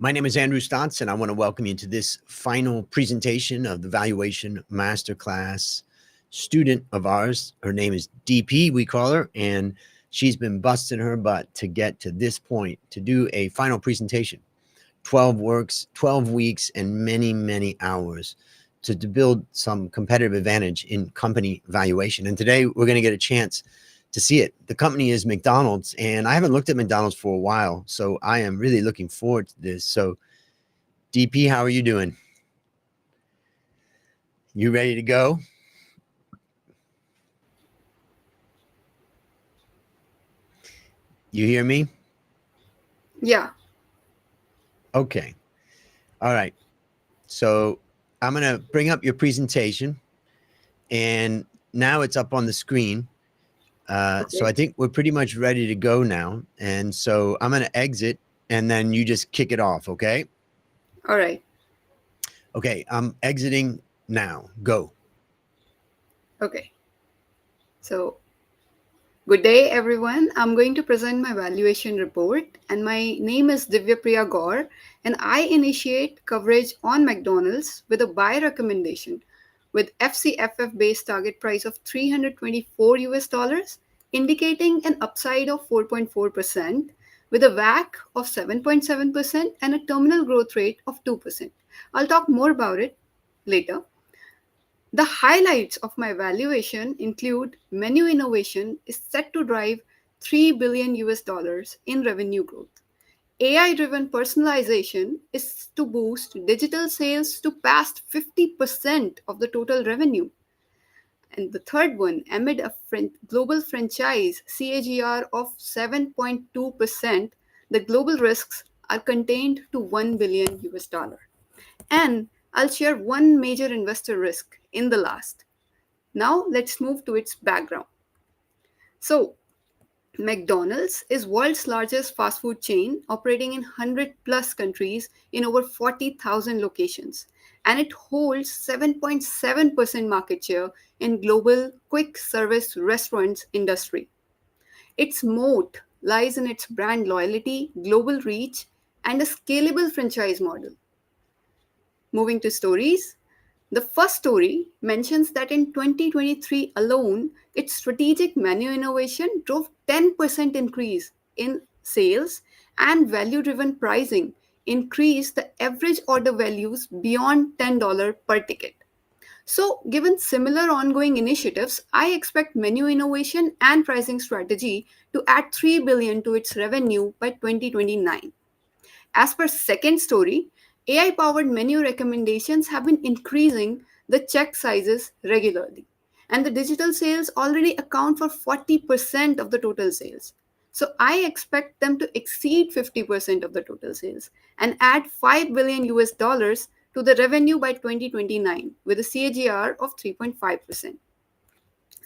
My name is Andrew Stotts, and I want to welcome you to this final presentation of the Valuation Master Class student of ours. Her name is DP, we call her, and she's been busting her butt to get to this point to do a final presentation. 12 weeks, and many, many hours to build some competitive advantage in company valuation. And today we're going to get a chance to see it. The company is McDonald's, and I haven't looked at McDonald's for a while, so I am really looking forward to this. So, DP, how are you doing? You ready to go? You hear me? Yeah. Okay. All right. So I'm going to bring up your presentation, and now it's up on the screen. So I think we're pretty much ready to go now. And so I'm going to exit, and then you just kick it off, okay? All right. Okay, I'm exiting now. Go. Okay. So, good day, everyone. I'm going to present my valuation report, and my name is Divya Priya Gaur, and I initiate coverage on McDonald's with a buy recommendation with FCFF based target price of 324 US dollars, indicating an upside of 4.4% with a WACC of 7.7% and a terminal growth rate of 2%. I'll talk more about it later. The highlights of my valuation include menu innovation is set to drive 3 billion US dollars in revenue growth. AI driven personalization is to boost digital sales to past 50% of the total revenue. And the third one, amid a global franchise CAGR of 7.2%, the global risks are contained to 1 billion US dollar. And I'll share one major investor risk in the last. Now let's move to its background. So, McDonald's is world's largest fast food chain operating in 100 plus countries in over 40,000 locations, and it holds 7.7% market share in global quick service restaurants industry. Its moat lies in its brand loyalty, global reach, and a scalable franchise model. Moving to stories, the first story mentions that in 2023 alone, its strategic menu innovation drove 10% increase in sales, and value-driven pricing increased the average order values beyond $10 per ticket. So, given similar ongoing initiatives, I expect menu innovation and pricing strategy to add 3 billion to its revenue by 2029. As per second story, AI powered menu recommendations have been increasing the check sizes regularly. And the digital sales already account for 40% of the total sales. So I expect them to exceed 50% of the total sales and add 5 billion US dollars to the revenue by 2029 with a CAGR of 3.5%.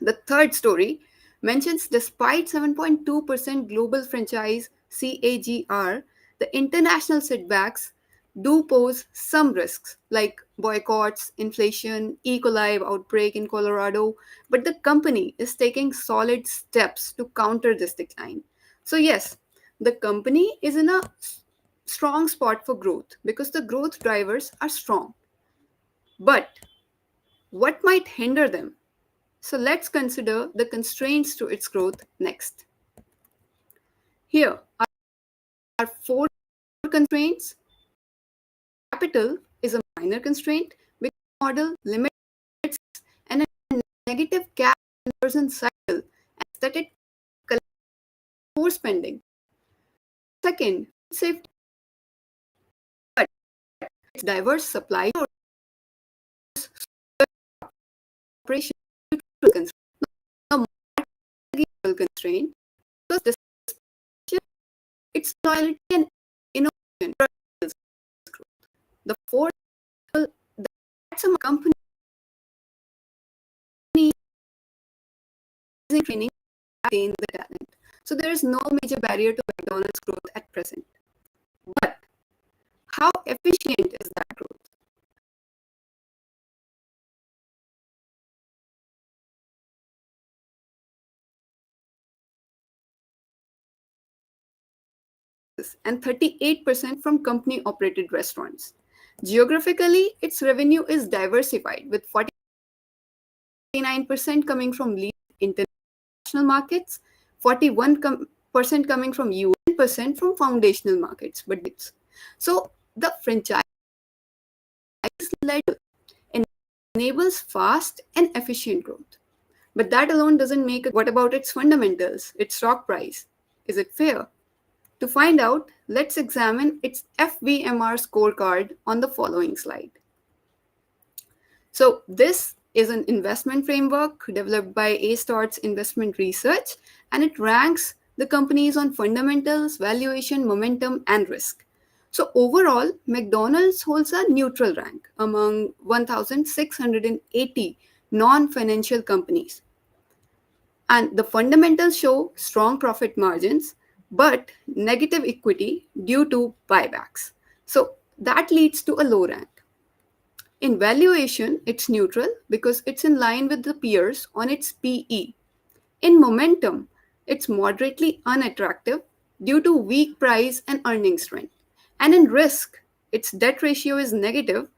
The third story mentions despite 7.2% global franchise CAGR, the international setbacks do pose some risks like boycotts, inflation, E. coli outbreak in Colorado, but the company is taking solid steps to counter this decline. So, yes, the company is in a strong spot for growth because the growth drivers are strong. But what might hinder them? So let's consider the constraints to its growth next. Here are four constraints. Capital is a minor constraint because the model limits and a negative cash conversion cycle and that it collects more spending. Second, safety, but its diverse supply operation constraint, not a market constraint, because this its loyalty and innovation. The fourth, that some company training attain the talent. So there is no major barrier to McDonald's growth at present. But how efficient is that growth? services and 38% from company operated restaurants. Geographically, its revenue is diversified with 49% coming from lead international markets, 41% coming from US, 10% from foundational markets. So the franchise led enables fast and efficient growth. But that alone doesn't make it. What about its fundamentals, its stock price? Is it fair? To find out, let's examine its FVMR scorecard on the following slide. So, this is an investment framework developed by A-Start's Investment Research, and it ranks the companies on fundamentals, valuation, momentum, and risk. So, overall, McDonald's holds a neutral rank among 1,680 non financial companies. And the fundamentals show strong profit margins, but negative equity due to buybacks. So, that leads to a low rank. In valuation, it's neutral because it's in line with the peers on its PE. In momentum, it's moderately unattractive due to weak price and earnings trend. And in risk, its debt ratio is negative,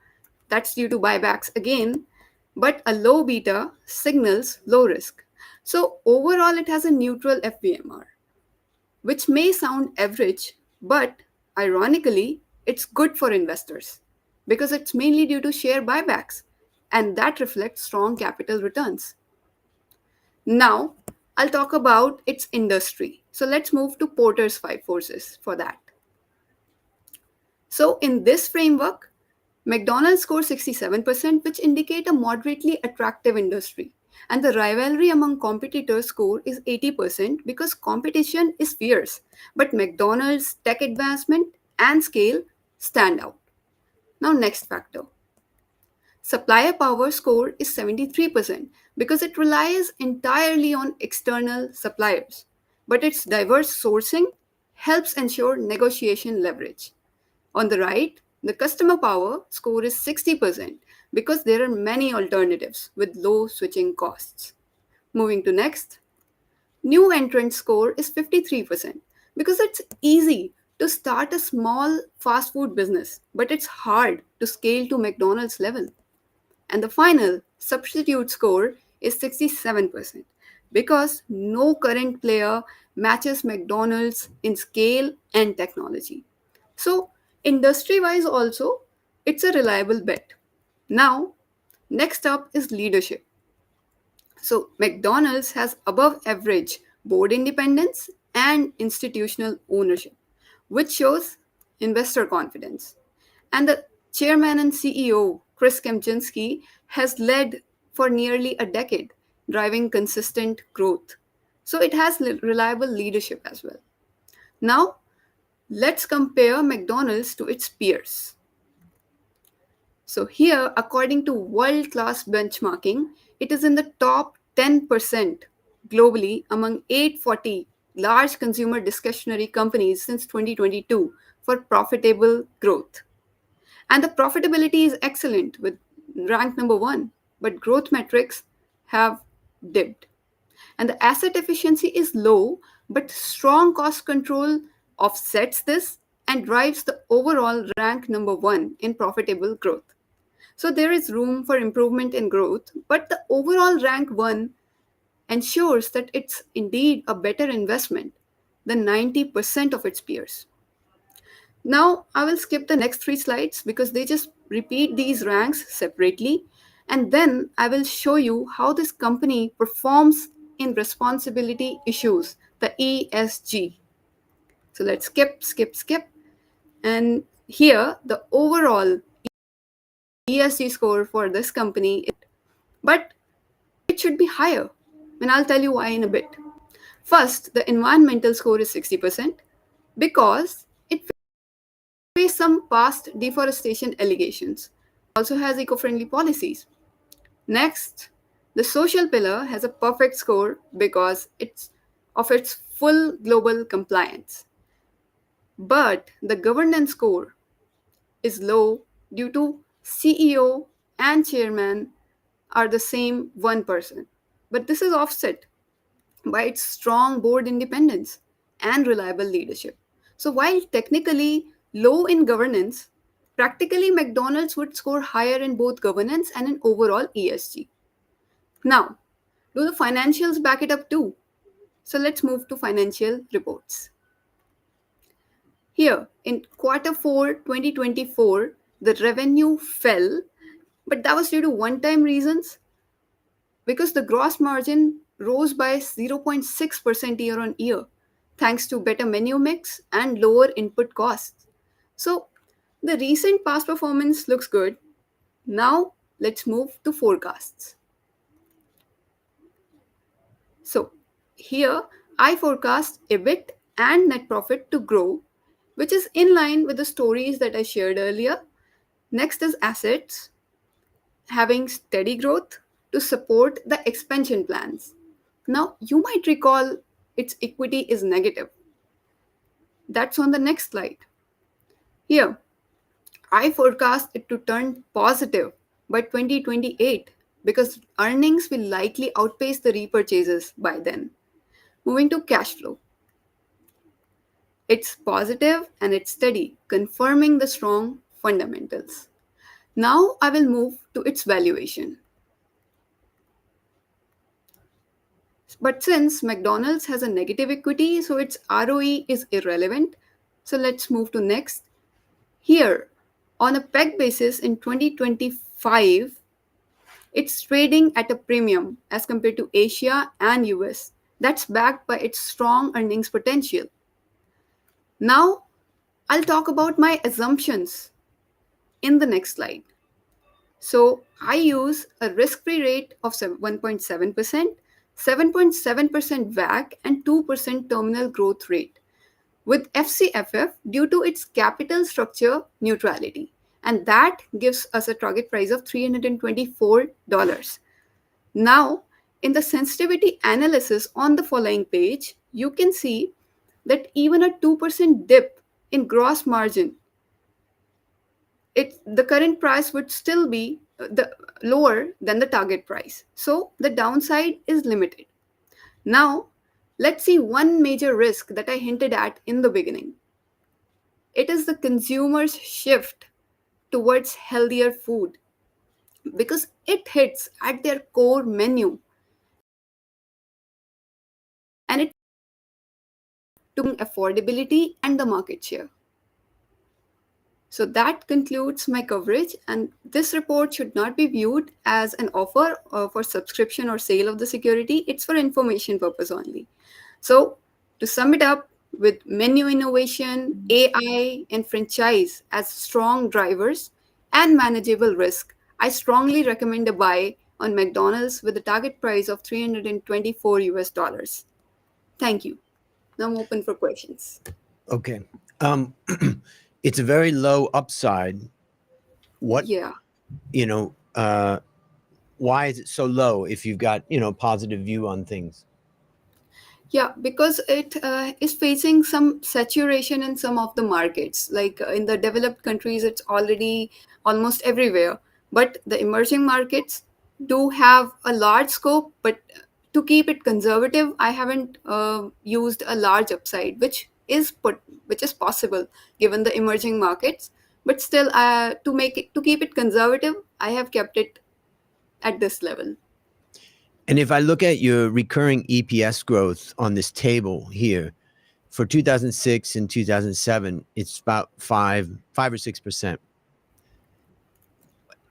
that's due to buybacks again, but a low beta signals low risk. So overall, it has a neutral FVMR, which may sound average, but ironically, it's good for investors because it's mainly due to share buybacks, and that reflects strong capital returns. Now, I'll talk about its industry. So let's move to Porter's five forces for that. So in this framework, McDonald's scores 67%, which indicate a moderately attractive industry. And the rivalry among competitors score is 80% because competition is fierce. But McDonald's tech advancement and scale stand out. Now, next factor. Supplier power score is 73% because it relies entirely on external suppliers. But its diverse sourcing helps ensure negotiation leverage. On the right, the customer power score is 60% because there are many alternatives with low switching costs. Moving to next, new entrant score is 53% because it's easy to start a small fast food business, but it's hard to scale to McDonald's level. And the final substitute score is 67% because no current player matches McDonald's in scale and technology. So, industry wise, also, it's a reliable bet. Now, next up is leadership. So, McDonald's has above average board independence and institutional ownership, which shows investor confidence. And the chairman and CEO, Chris Kempczinski, has led for nearly a decade, driving consistent growth. So, it has reliable leadership as well. Now, let's compare McDonald's to its peers. So, here, according to world class benchmarking, it is in the top 10% globally among 840 large consumer discretionary companies since 2022 for profitable growth. And the profitability is excellent with rank number one, but growth metrics have dipped. And the asset efficiency is low, but strong cost control offsets this and drives the overall rank number one in profitable growth. So there is room for improvement in growth, but the overall rank one ensures that it's indeed a better investment than 90% of its peers. Now, I will skip the next three slides because they just repeat these ranks separately. And then I will show you how this company performs in responsibility issues, the ESG. So let's skip. And here, the overall ESG score for this company, but it should be higher. And I'll tell you why in a bit. First, the environmental score is 60% because it faced some past deforestation allegations. Also has eco-friendly policies. Next, the social pillar has a perfect score because it's of its full global compliance. But the governance score is low due to CEO and chairman are the same one person. But this is offset by its strong board independence and reliable leadership. So while technically low in governance, practically McDonald's would score higher in both governance and in overall ESG. Now, do the financials back it up too? So let's move to financial reports. Here, in quarter 4 2024, the revenue fell, but that was due to one time reasons because the gross margin rose by 0.6% year on year, thanks to better menu mix and lower input costs. So, the recent past performance looks good. Now, let's move to forecasts. So, here I forecast EBIT and net profit to grow, which is in line with the stories that I shared earlier. Next is assets, having steady growth to support the expansion plans. Now, you might recall its equity is negative. That's on the next slide. Here, I forecast it to turn positive by 2028 because earnings will likely outpace the repurchases by then. Moving to cash flow. It's positive and it's steady, confirming the strong fundamentals. Now I will move to its valuation. But since McDonald's has a negative equity, so its ROE is irrelevant. So let's move to next. Here, on a PEG basis in 2025, it's trading at a premium as compared to Asia and US. That's backed by its strong earnings potential. Now, I'll talk about my assumptions in the next slide. So I use a risk-free rate of 1.7%, 7.7% WACC, and 2% terminal growth rate with FCFF due to its capital structure neutrality. And that gives us a target price of $324. Now, in the sensitivity analysis on the following page, you can see that even a 2% dip in gross margin, the current price would still be the lower than the target price. So the downside is limited. Now, let's see one major risk that I hinted at in the beginning. It is the consumer's shift towards healthier food because it hits at their core menu and it to affordability and the market share. So that concludes my coverage, and this report should not be viewed as an offer for subscription or sale of the security. It's for information purpose only. So to sum it up, with menu innovation, AI, and franchise as strong drivers and manageable risk, I strongly recommend a buy on McDonald's with a target price of 324 US dollars. Thank you. Now I'm open for questions. Okay. Um, it's a very low upside. What, Yeah. you know, why is it so low if you've got, positive view on things? Yeah, because it is facing some saturation in some of the markets. Like in the developed countries, it's already almost everywhere. But the emerging markets do have a large scope, but to keep it conservative, I haven't used a large upside, which is possible given the emerging markets. But still, to keep it conservative, I have kept it at this level. And if I look at your recurring EPS growth on this table here for 2006 and 2007, it's about 5 or 6%.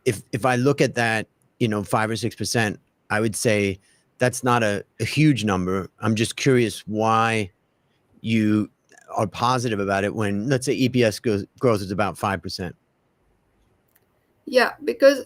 If I look at that, 5 or 6%, I would say that's not a huge number. I'm just curious why you are positive about it when, let's say, growth is about 5%. Yeah, because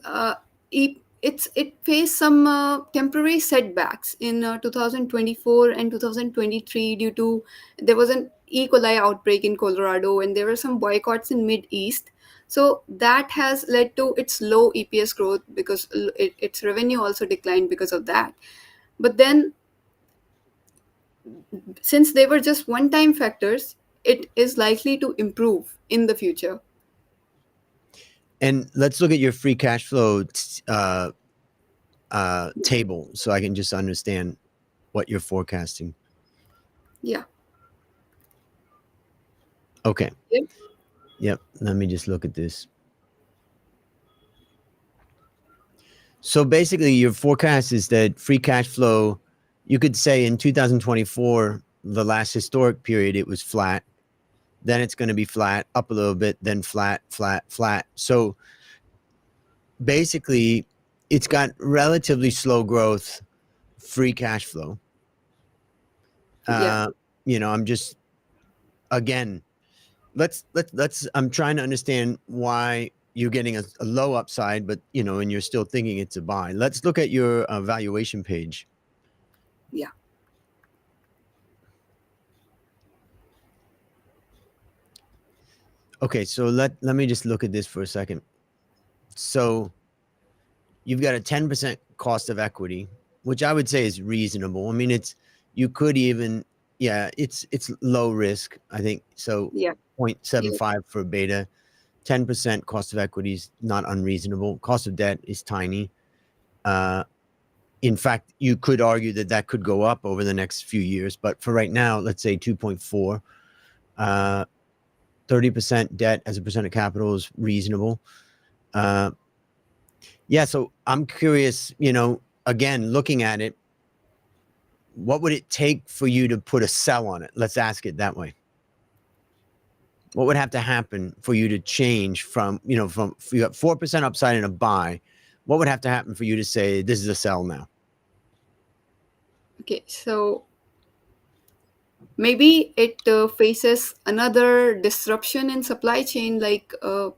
it faced some temporary setbacks in 2024 and 2023 due to there was an E. coli outbreak in Colorado and there were some boycotts in Mid East. So that has led to its low EPS growth because its revenue also declined because of that. But then, since they were just one-time factors, it is likely to improve in the future. And let's look at your free cash flow table so I can just understand what you're forecasting. Yeah. Okay. Yep. Yep. Let me just look at this. So basically, your forecast is that free cash flow, you could say in 2024, the last historic period, it was flat. Then it's going to be flat, up a little bit, then flat, flat, flat. So basically, it's got relatively slow growth, free cash flow. Yeah. Uh, I'm just, again, let's I'm trying to understand why you're getting a low upside, but and you're still thinking it's a buy. Let's look at your valuation page. Yeah. Okay, so let me just look at this for a second. So you've got a 10% cost of equity, which I would say is reasonable. I mean, you could even, yeah, it's low risk, I think. So Yeah. Yeah. 0.75 for beta, 10% cost of equity is not unreasonable. Cost of debt is tiny. Uh, in fact, you could argue that that could go up over the next few years, but for right now, let's say 2.4. 30% debt as a percent of capital is reasonable. Uh, yeah, so I'm curious, again, looking at it, what would it take for you to put a sell on it? Let's ask it that way. What would have to happen for you to change from you got 4% upside in a buy? What would have to happen for you to say this is a sell now? Okay. So maybe it faces another disruption in supply chain, like the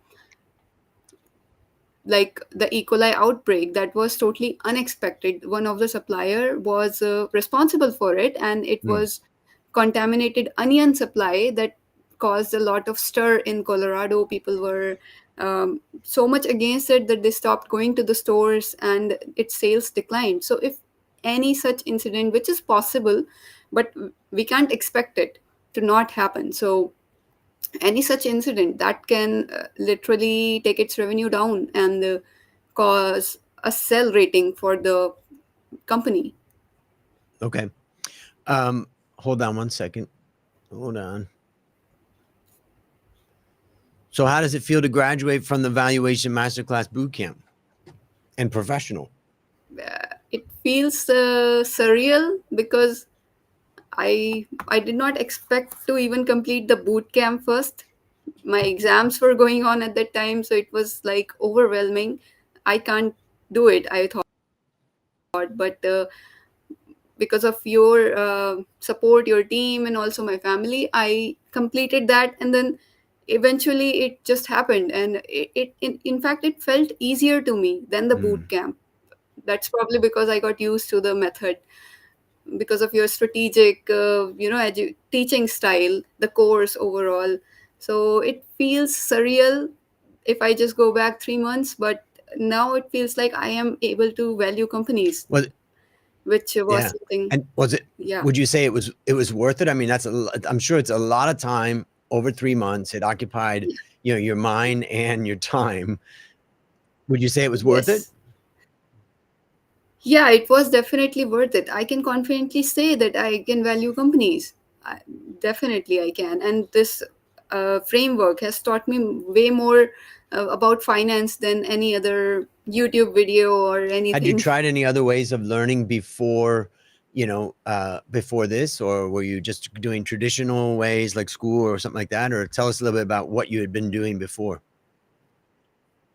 E. coli outbreak that was totally unexpected. One of the supplier was responsible for it, and it Hmm. was contaminated onion supply that caused a lot of stir in Colorado. People were so much against it that they stopped going to the stores, and its sales declined. So if any such incident, which is possible, but we can't expect it to not happen. So any such incident that can literally take its revenue down and cause a sell rating for the company. Okay. Um, hold on one second. Hold on. So how does it feel to graduate from the Valuation Master Class Bootcamp and professional? It feels surreal because I did not expect to even complete the boot camp first. My exams were going on at that time, so it was like overwhelming. I can't do it, I thought, but because of your support, your team, and also my family, I completed that, and then eventually it just happened, and in fact it felt easier to me than the boot Mm. camp. That's probably because I got used to the method, because of your strategic teaching style, the course overall. So it feels surreal if I just go back 3 months, but now it feels like I am able to value companies, Was which was Yeah. something. And was it? Yeah. Would you say it was worth it? I mean, I'm sure it's a lot of time over 3 months. It occupied your mind and your time. Would you say it was worth it? Yes. Yeah, it was definitely worth it. I can confidently say that I can value companies. I, Definitely, I can. And this framework has taught me way more about finance than any other YouTube video or Had you anything. tried any other ways of learning before this, or were you just doing traditional ways like school or something like that? Or tell us a little bit about what you had been doing before.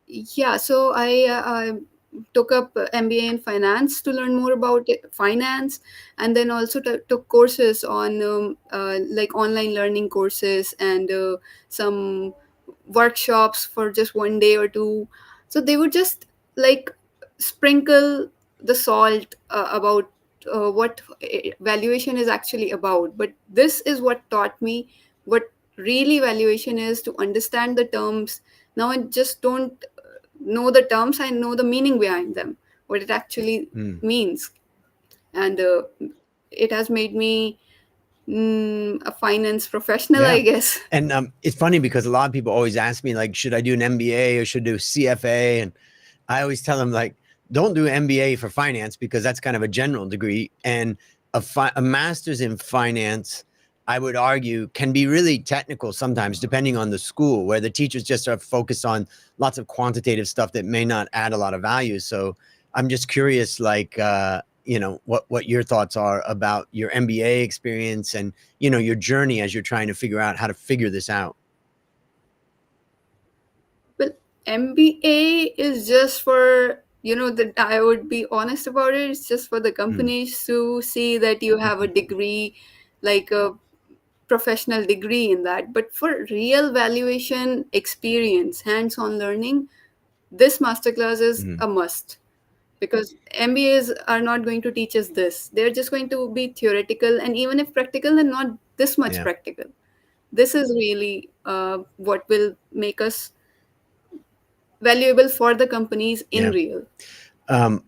Yeah, so I took up MBA in finance to learn more about finance, and then also took courses on like online learning courses and some workshops for just 1 day or two. So they would just like sprinkle the salt about what valuation is actually about. But this is what taught me what really valuation is, to understand the terms. Now I just don't know the terms, I know the meaning behind them, what it actually Mm. means. And it has made me a finance professional, Yeah. I guess. And it's funny because a lot of people always ask me, like, should I do an MBA or should I do CFA? And I always tell them, like, don't do MBA for finance because that's kind of a general degree. And a master's in finance I would argue, can be really technical sometimes, depending on the school, where the teachers just are focused on lots of quantitative stuff that may not add a lot of value. So I'm just curious, like, what your thoughts are about your MBA experience and, your journey as you're trying to figure out how to figure this out. Well, MBA is just for, that I would be honest about it. It's just for the Mm, companies to see that you have a degree, like a professional degree in that. But for real valuation experience, hands on learning, this masterclass is mm, a must, because MBAs are not going to teach us this. They're just going to be theoretical, and even if practical, then not this much yeah, practical. This is really what will make us valuable for the companies in yeah. real. Um,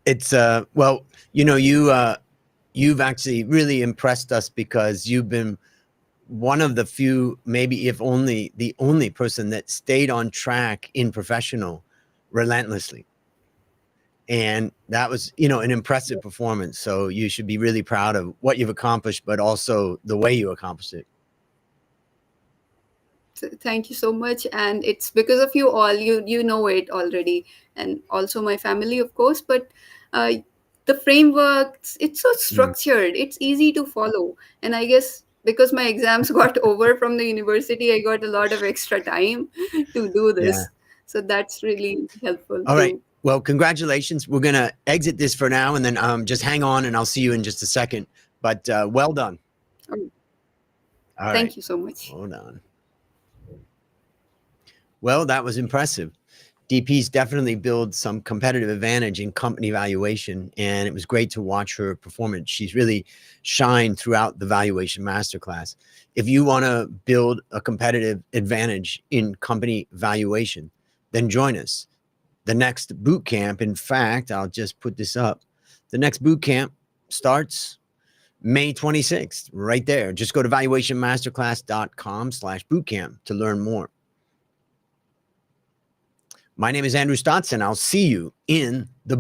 it's well, you've actually really impressed us because you've been one of the few, maybe if only the only person that stayed on track in professional relentlessly. And that was, an impressive performance. So you should be really proud of what you've accomplished, but also the way you accomplished it. So thank you so much, and it's because of you all. You know it already, and also my family, of course. But uh, the framework, it's so Mm, structured. It's easy to follow, and I guess because my exams got over from the university, I got a lot of extra time to do yeah. this. So that's really helpful All right. too. Well, congratulations. We're going to exit this for now and then just hang on and I'll see you in just a second. But well done. Um, All right. Thank you so much. Hold on. Well, that was impressive. DP's definitely built some competitive advantage in company valuation, and it was great to watch her performance. She's really shined throughout the Valuation Masterclass. If you want to build a competitive advantage in company valuation, then join us. The next boot camp, in fact, I'll just put this up. The next boot camp starts May 26th, right there. Just go to valuationmasterclass.com/bootcamp to learn more. My name is Andrew Stotson. I'll see you in the